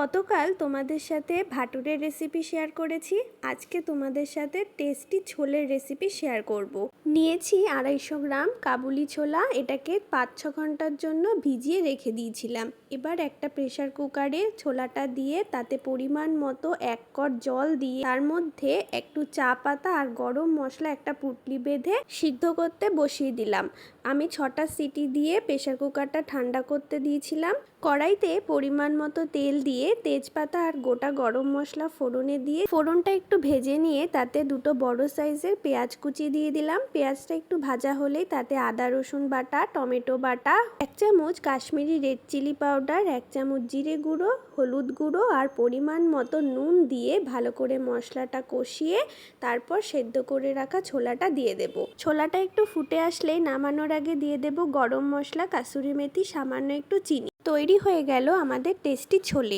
গতকাল তোমাদের সাথে ভাটুরের রেসিপি শেয়ার করেছি। আজকে তোমাদের সাথে টেস্টি ছোলের রেসিপি শেয়ার করব। নিয়েছি 250 গ্রাম কাবুলি ছোলা। এটাকে 5-6 ঘন্টার জন্য ভিজিয়ে রেখে দিয়েছিলাম। এবার একটা প্রেসার কুকারে ছোলাটা দিয়ে তাতে পরিমাণ মতো 1 কড় জল দিয়ে তার মধ্যে একটু চা পাতা আর গরম মশলা একটা পুটলি বেঁধে সিদ্ধ করতে বসিয়ে দিলাম। আমি 6টা সিটি দিয়ে প্রেসার কুকারটা ঠান্ডা করতে দিয়েছিলাম। কড়াইতে পরিমাণ মতো তেল দিয়ে তেজপাতা আর গোটা গরম মশলা ফোড়নে দিয়ে ফোড়নটা একটু ভেজে নিয়ে তাতে 2টো বড় সাইজের পেঁয়াজ কুচি দিয়ে দিলাম। পেঁয়াজটা একটু ভাজা হলেই তাতে আদা রসুন বাটা, টমেটো বাটা, 1 চামচ কাশ্মীরি রেড চিলি পাউডার, 1 চামচ জিরে গুঁড়ো, হলুদ গুঁড়ো আর পরিমাণ মতো নুন দিয়ে ভালো করে মশলাটা কষিয়ে তারপর সেদ্ধ করে রাখা ছোলাটা দিয়ে দেব। ছোলাটা একটু ফুটে আসলেই নামানোর আগে দিয়ে দেব গরম মশলা, কাসুরি মেথি, সামান্য একটু চিনি। তৈরি হয়ে গেল আমাদের টেস্টি ছোলে।